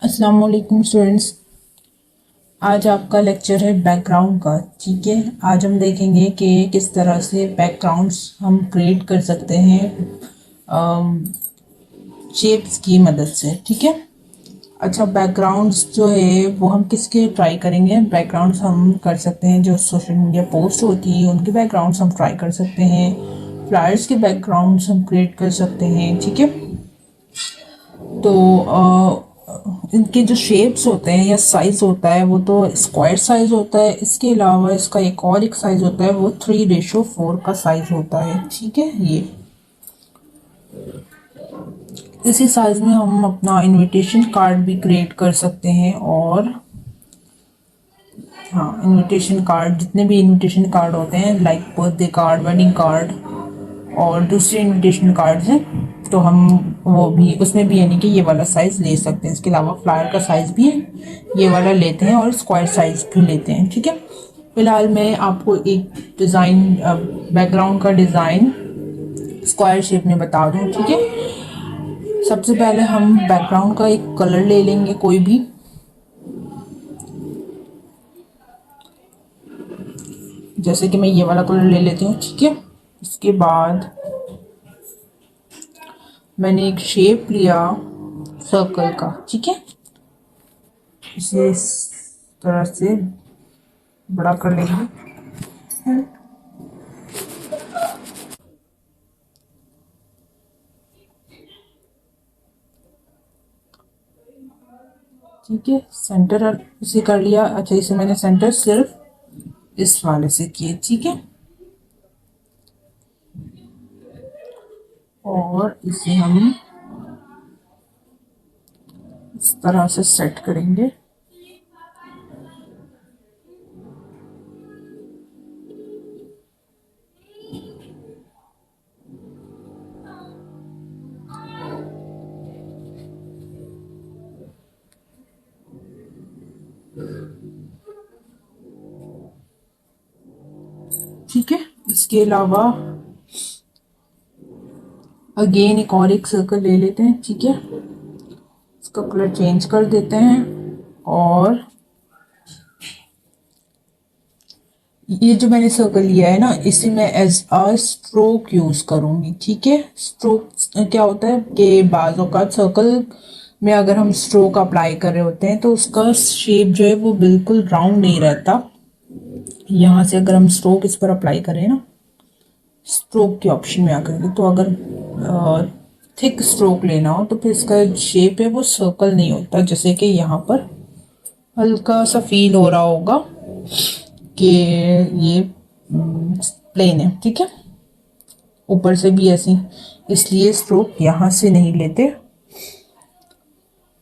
अस्सलाम वालेकुम स्टूडेंट्स। आज आपका लेक्चर है बैकग्राउंड का। ठीक है, आज हम देखेंगे कि किस तरह से बैकग्राउंड्स हम क्रिएट कर सकते हैं शेप्स की मदद से। ठीक है, अच्छा, बैकग्राउंड्स जो है वो हम किसके ट्राई करेंगे? बैकग्राउंड्स हम कर सकते हैं जो सोशल मीडिया पोस्ट होती है उनके बैकग्राउंड्स हम ट्राई कर सकते हैं, फ्लायर्स के बैकग्राउंड्स हम क्रिएट कर सकते हैं। ठीक है, तो इनके जो शेप्स होते हैं या साइज होता है वो तो स्क्वायर साइज होता है। इसके अलावा इसका एक साइज होता है, वो 3:4 का साइज होता है। ठीक है, ये इसी साइज में हम अपना इनविटेशन कार्ड भी क्रिएट कर सकते हैं। और हाँ, इनविटेशन कार्ड, जितने भी इनविटेशन कार्ड होते हैं like birthday card, wedding card और दूसरे इनविटेशन कार्ड्स हैं, तो हम वो भी उसमें भी यानी कि ये वाला साइज़ ले सकते हैं। इसके अलावा फ्लायर का साइज़ भी है, ये वाला लेते हैं और स्क्वायर साइज़ भी लेते हैं। ठीक है, फिलहाल मैं आपको एक डिज़ाइन, बैकग्राउंड का डिज़ाइन स्क्वायर शेप में बता दूँ। ठीक है, सबसे पहले हम बैकग्राउंड का एक कलर ले लेंगे कोई भी, जैसे कि मैं ये वाला कलर ले लेती हूँ। ठीक है, इसके बाद मैंने एक शेप लिया सर्कल का। ठीक है, इसे इस तरह से बड़ा कर लेंगे। ठीक है, सेंटर इसे कर लिया। अच्छा, इसे मैंने सेंटर सिर्फ इस वाले से किए। ठीक है, और इसे हम इस तरह से सेट करेंगे। ठीक है, इसके अलावा अगेन एक सर्कल ले लेते हैं। ठीक है, इसका कलर चेंज कर देते हैं और ये जो मैंने सर्कल लिया है ना, इसे मैं एज अ स्ट्रोक यूज करूंगी। ठीक है, स्ट्रोक क्या होता है कि बाज़ औक़ात सर्कल में अगर हम स्ट्रोक अप्लाई कर रहे होते हैं तो उसका शेप जो है वो बिल्कुल राउंड नहीं रहता। यहाँ से अगर हम स्ट्रोक इस पर अप्लाई करें ना, स्ट्रोक के ऑप्शन में आकर के, तो अगर थिक स्ट्रोक लेना हो तो फिर इसका शेप है वो सर्कल नहीं होता। जैसे कि यहाँ पर हल्का सा फील हो रहा होगा कि ये प्लेन है। ठीक है, ऊपर से भी ऐसी, इसलिए स्ट्रोक यहाँ से नहीं लेते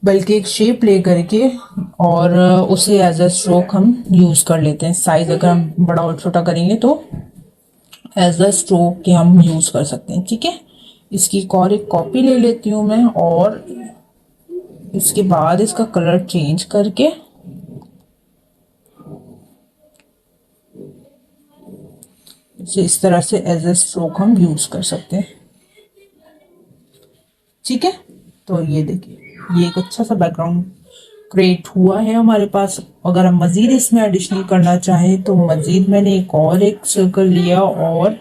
बल्कि एक शेप ले करके और उसे एज अ स्ट्रोक हम यूज कर लेते हैं। साइज अगर हम बड़ा और छोटा करेंगे तो एज अ स्ट्रोक के हम यूज कर सकते हैं। ठीक है, इसकी एक कॉपी ले लेती हूँ मैं और इसके बाद इसका कलर चेंज करके इसे इस तरह से एज ए स्ट्रोक हम यूज कर सकते हैं। ठीक है, तो ये देखिए, ये एक अच्छा सा बैकग्राउंड क्रिएट हुआ है हमारे पास। अगर हम मजीद इसमें एडिशनल करना चाहें तो मजीद मैंने एक सर्कल लिया और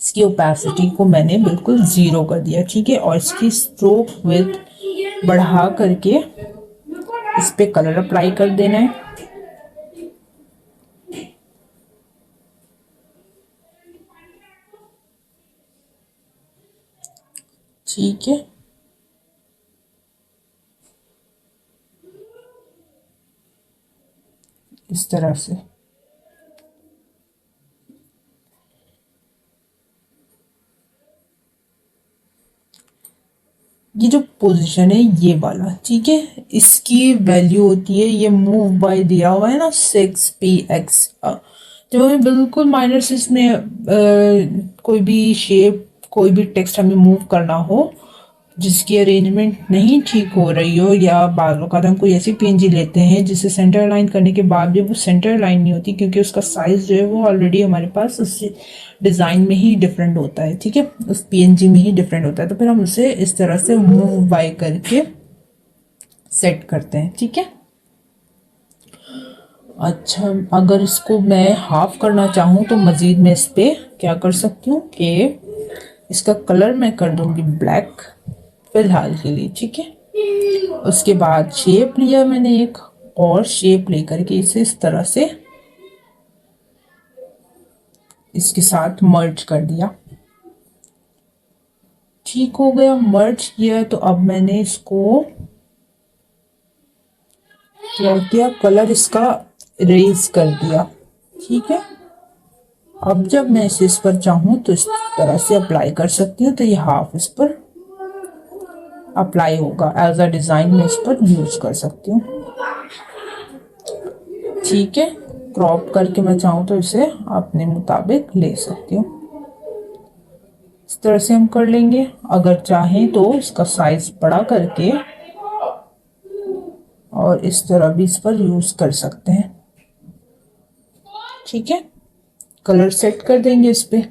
इसकी ओपेसिटी को मैंने बिल्कुल ज़ीरो कर दिया। ठीक है, और इसकी स्ट्रोक विड्थ बढ़ा करके इस पे कलर अप्लाई कर देना है। ठीक है, इस तरह से ये जो पोजीशन है ये वाला, ठीक है, इसकी वैल्यू होती है, ये मूव बाय दिया हुआ है ना 6px। जब हमें बिल्कुल माइनर से इसमें कोई भी शेप, कोई भी टेक्स्ट हमें मूव करना हो जिसकी अरेंजमेंट नहीं ठीक हो रही हो, या बाज़ औक़ात हम कोई ऐसी पीएनजी लेते हैं जिसे सेंटर लाइन करने के बाद भी वो सेंटर लाइन नहीं होती क्योंकि उसका साइज जो है वो ऑलरेडी हमारे पास उससे डिज़ाइन में ही डिफरेंट होता है। ठीक है, उस पीएनजी में ही डिफरेंट होता है, तो फिर हम उसे इस तरह से मूव बाय करके सेट करते हैं, ठीक है। अच्छा, अगर इसको मैं हाफ करना चाहूँ तो मज़ीद मैं इस पे क्या कर सकती हूँ कि इसका कलर मैं कर दूंगी ब्लैक फिलहाल के लिए, ठीक है। उसके बाद शेप लिया मैंने एक, और शेप लेकर के इसे इस तरह से इसके साथ मर्ज कर दिया। ठीक हो गया, मर्ज किया। तो अब मैंने इसको क्या किया, कलर इसका रेज कर दिया, ठीक है। अब जब मैं इसे इस पर चाहूँ तो इस तरह से अप्लाई कर सकती हूँ, तो ये हाफ इस पर अप्लाई होगा। एज अ डिज़ाइन में इस पर यूज कर सकती हूँ, ठीक है। क्रॉप करके मैं चाहूँ तो इसे अपने मुताबिक ले सकती हूँ। इस तरह से हम कर लेंगे। अगर चाहें तो इसका साइज बड़ा करके और इस तरह भी इस पर यूज कर सकते हैं, ठीक है। कलर सेट कर देंगे इस पे।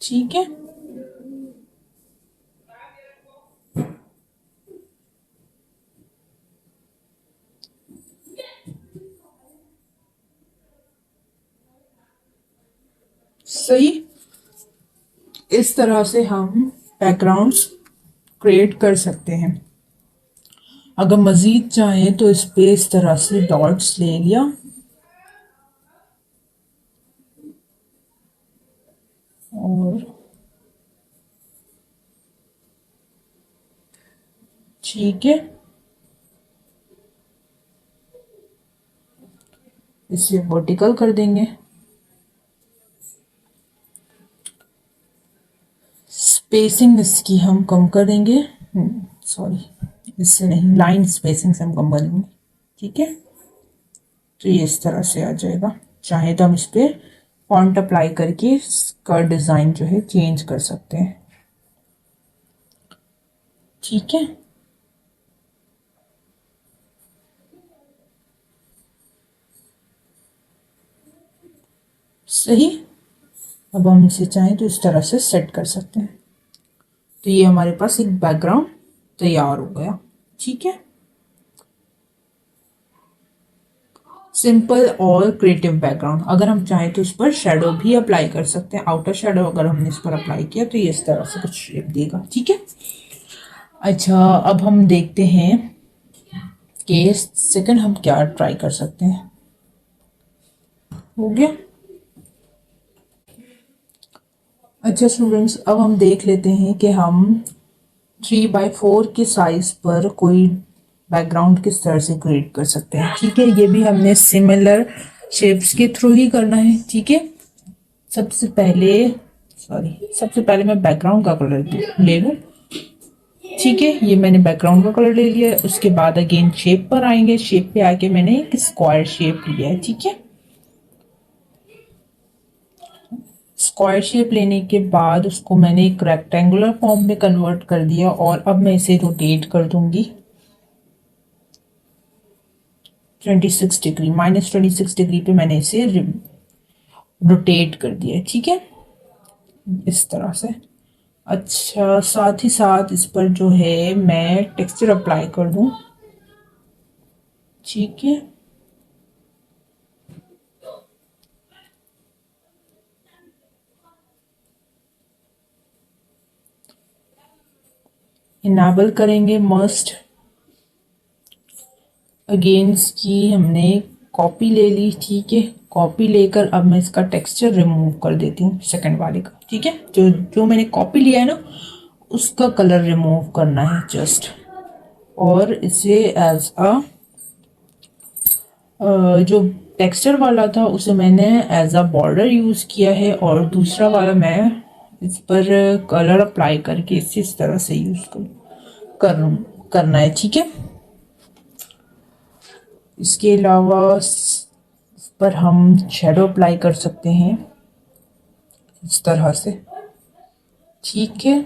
ठीक है, सही। इस तरह से हम बैकग्राउंड्स क्रिएट कर सकते हैं। अगर मजीद चाहें तो इस पे इस तरह से डॉट्स ले लिया और ठीक है, इसे वर्टिकल कर देंगे। स्पेसिंग इसकी हम कम करेंगे, सॉरी, इससे नहीं, लाइन स्पेसिंग से हम कम करेंगे, ठीक है। तो ये इस तरह से आ जाएगा। चाहे तो हम इस पे फॉन्ट अप्लाई करके इसका डिज़ाइन जो है चेंज कर सकते हैं, ठीक है। सही। अब हम इसे चाहें तो इस तरह से सेट कर सकते हैं। तो ये हमारे पास एक बैकग्राउंड तैयार हो गया, ठीक है। सिंपल और क्रिएटिव बैकग्राउंड। अगर हम चाहें तो इस पर शेडो भी अप्लाई कर सकते हैं। आउटर शेडो अगर हमने इस पर अप्लाई किया तो ये इस तरह से कुछ शेप देगा, ठीक है। अच्छा, अब हम देखते हैं कि सेकंड हम क्या ट्राई कर सकते हैं। हो गया। अच्छा स्टूडेंट्स, अब हम देख लेते हैं कि हम 3x4 के साइज पर कोई बैकग्राउंड किस तरह से क्रिएट कर सकते हैं, ठीक है। ये भी हमने सिमिलर शेप्स के थ्रू ही करना है, ठीक है। सबसे पहले, सॉरी, सबसे पहले मैं बैकग्राउंड का कलर ले लूँ, ठीक है। ये मैंने बैकग्राउंड का कलर ले लिया है। उसके बाद अगेन शेप पर आएंगे। शेप पे आके मैंने एक स्क्वायर शेप लिया है, ठीक है। स्क्वायर शेप लेने के बाद उसको मैंने एक रेक्टेंगुलर फॉर्म में कन्वर्ट कर दिया और अब मैं इसे रोटेट कर दूंगी 26 डिग्री, -26 डिग्री पे मैंने इसे रोटेट कर दिया है, ठीक है, इस तरह से। अच्छा, साथ ही साथ इस पर जो है मैं टेक्सचर अप्लाई कर दूं, ठीक है। इनेबल करेंगे मस्ट। अगेंस्ट की हमने कॉपी ले ली, ठीक है। कॉपी लेकर अब मैं इसका टेक्सचर रिमूव कर देती हूँ सेकंड वाले का, ठीक है। जो जो मैंने कॉपी लिया है ना, उसका कलर रिमूव करना है जस्ट। और इसे एज अ जो टेक्सचर वाला था उसे मैंने एज अ बॉर्डर यूज़ किया है और दूसरा वाला मैं इस पर कलर अप्लाई करके इसे इस तरह से यूज़ कर करना है, ठीक है। इसके अलावा इस पर हम शेडो अप्लाई कर सकते हैं इस तरह से, ठीक है।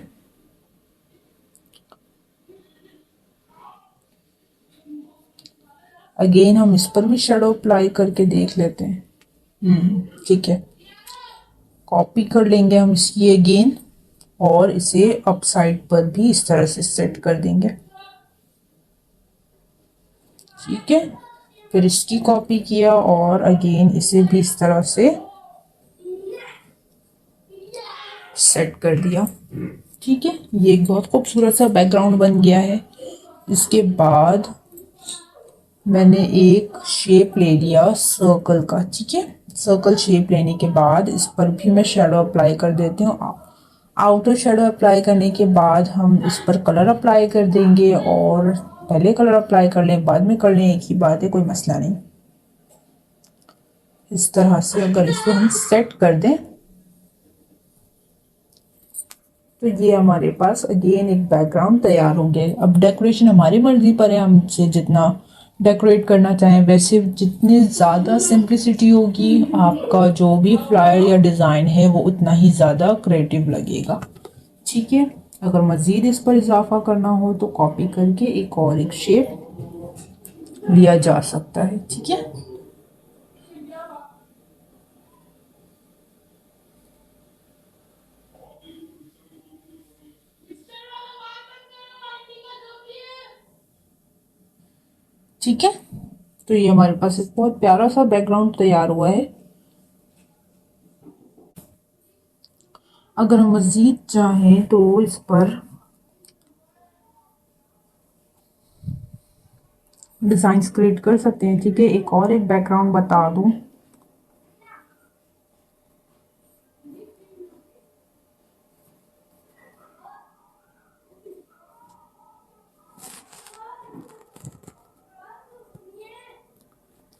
अगेन हम इस पर भी शेडो अप्लाई करके देख लेते हैं। ठीक है, कॉपी कर लेंगे हम इसकी अगेन और इसे अप साइड पर भी इस तरह से सेट कर देंगे। ठीक है, फिर इसकी कॉपी किया और अगेन इसे भी इस तरह से सेट कर दिया। ठीक है, ये एक बहुत खूबसूरत सा बैकग्राउंड बन गया है। इसके बाद मैंने एक शेप ले लिया सर्कल का। ठीक है, सर्कल शेप लेने के बाद इस पर भी मैं शेडो अप्लाई कर देती हूँ। आउटर शेडो अप्लाई करने के बाद हम इस पर कलर अप्लाई कर देंगे, और पहले कलर अप्लाई कर लें बाद में कर लें, एक ही बात है, कोई मसला नहीं। इस तरह से अगर इसे हम सेट कर दें तो ये हमारे पास अगेन एक बैकग्राउंड तैयार हो गया। अब डेकोरेशन हमारी मर्जी पर है, हमसे जितना डेकोरेट करना चाहें। वैसे जितनी ज़्यादा सिंप्लिसिटी होगी आपका जो भी फ्लायर या डिज़ाइन है वो उतना ही ज़्यादा क्रिएटिव लगेगा। ठीक है, अगर मज़ीद इस पर इजाफा करना हो तो कॉपी करके एक शेप लिया जा सकता है। ठीक है, ठीक है, तो ये हमारे पास एक बहुत प्यारा सा बैकग्राउंड तैयार हुआ है। अगर हम मज़ीद चाहें तो इस पर डिज़ाइन क्रिएट कर सकते हैं। ठीक है, एक बैकग्राउंड बता दूं।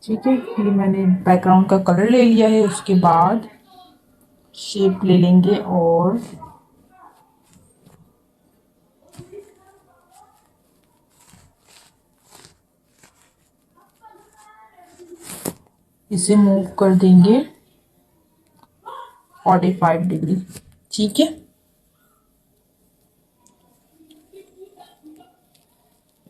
ठीक है, ये मैंने बैकग्राउंड का कलर ले लिया है। उसके बाद शेप ले लेंगे और इसे मूव कर देंगे 45 डिग्री। ठीक है,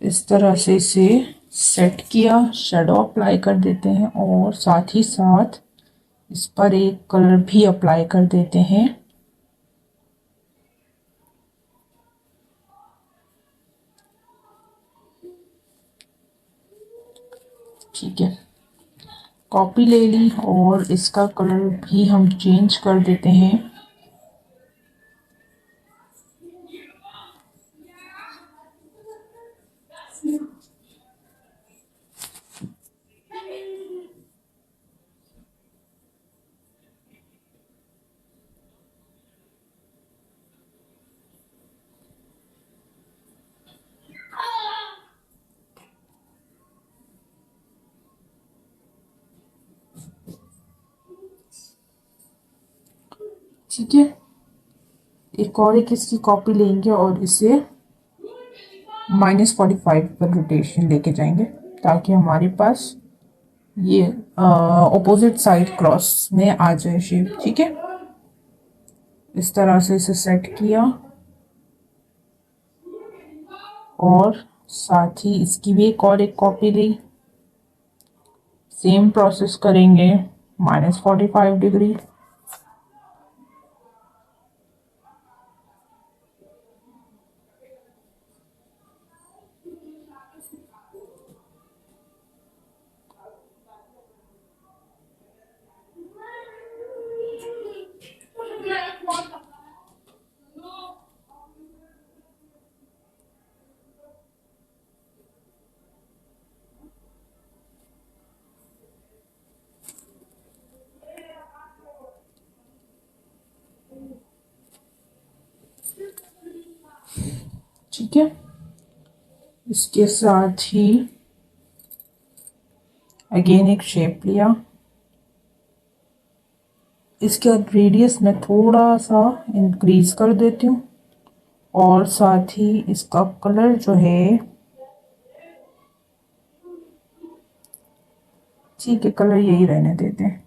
इस तरह से इसे सेट किया, शेडो अप्लाई कर देते हैं और साथ ही साथ इस पर एक कलर भी अप्लाई कर देते हैं। ठीक है, कॉपी ले ली और इसका कलर भी हम चेंज कर देते हैं। ठीक है, एक इसकी कॉपी लेंगे और इसे -45 पर रोटेशन लेके जाएंगे ताकि हमारे पास ये ऑपोजिट साइड क्रॉस में आ जाए शेप। ठीक है, इस तरह से इसे सेट किया और साथ ही इसकी भी एक कॉपी ली। सेम प्रोसेस करेंगे -45 डिग्री। ठीक है, इसके साथ ही अगेन एक शेप लिया। इसके रेडियस में थोड़ा सा इंक्रीज कर देती हूँ और साथ ही इसका कलर जो है, ठीक है, कलर यही रहने देते हैं।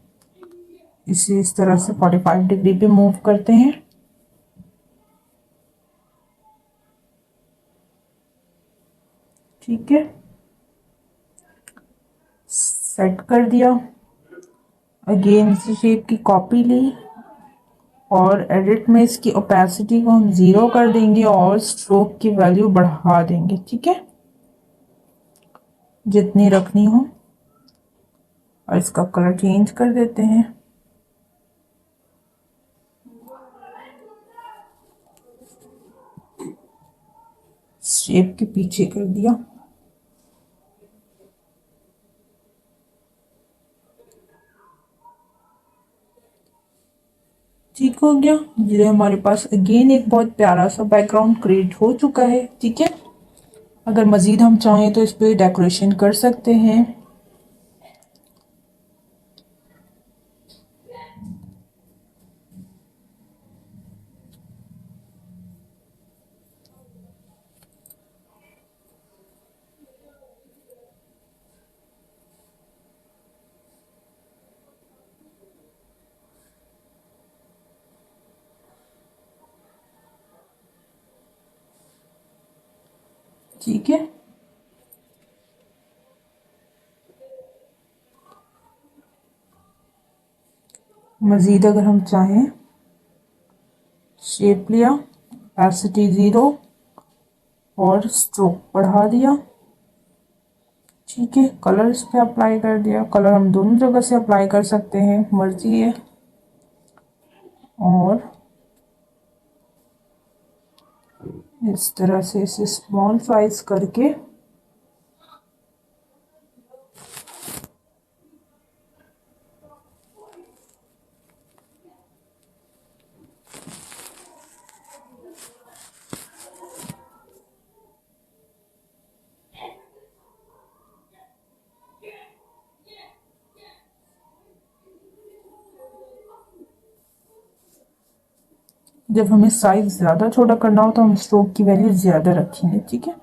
इसे इस तरह से 45 डिग्री पे मूव करते हैं। ठीक है, सेट कर दिया। अगेन इसी शेप की कॉपी ली और एडिट में इसकी ओपेसिटी को हम 0 कर देंगे और स्ट्रोक की वैल्यू बढ़ा देंगे, ठीक है, जितनी रखनी हो। और इसका कलर चेंज कर देते हैं। शेप के पीछे कर दिया। ठीक हो गया। ये हमारे पास अगेन एक बहुत प्यारा सा बैकग्राउंड क्रिएट हो चुका है, ठीक है। अगर मज़ीद हम चाहें तो इस पे डेकोरेशन कर सकते हैं। ठीक है, मज़ीद अगर हम चाहें, शेप लिया, ओपेसिटी 0 और स्ट्रोक बढ़ा दिया, ठीक है। कलर इस पे अप्लाई कर दिया। कलर हम दोनों जगह से अप्लाई कर सकते हैं, मर्जी है। और इस तरह से इसे स्मॉल साइज करके जब हमें साइज ज़्यादा छोटा करना हो तो हम स्ट्रोक की वैल्यू ज़्यादा रखेंगे, ठीक है।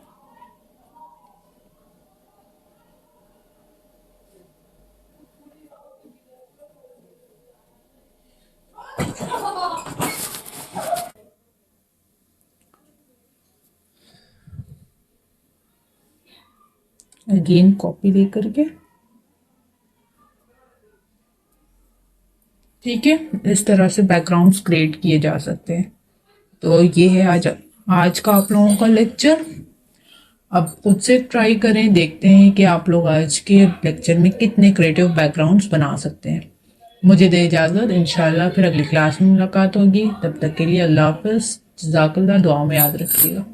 अगेन कॉपी दे करके, ठीक है, इस तरह से बैकग्राउंड्स क्रिएट किए जा सकते हैं। तो ये है आज का आप लोगों का लेक्चर। अब खुद से ट्राई करें, देखते हैं कि आप लोग आज के लेक्चर में कितने क्रिएटिव बैकग्राउंड्स बना सकते हैं। मुझे दे इजाज़त, इंशाल्लाह फिर अगली क्लास में मुलाकात होगी। तब तक के लिए अल्लाह हाफ़िज़, जज़ाकल्लाह, दुआ में याद रखिएगा।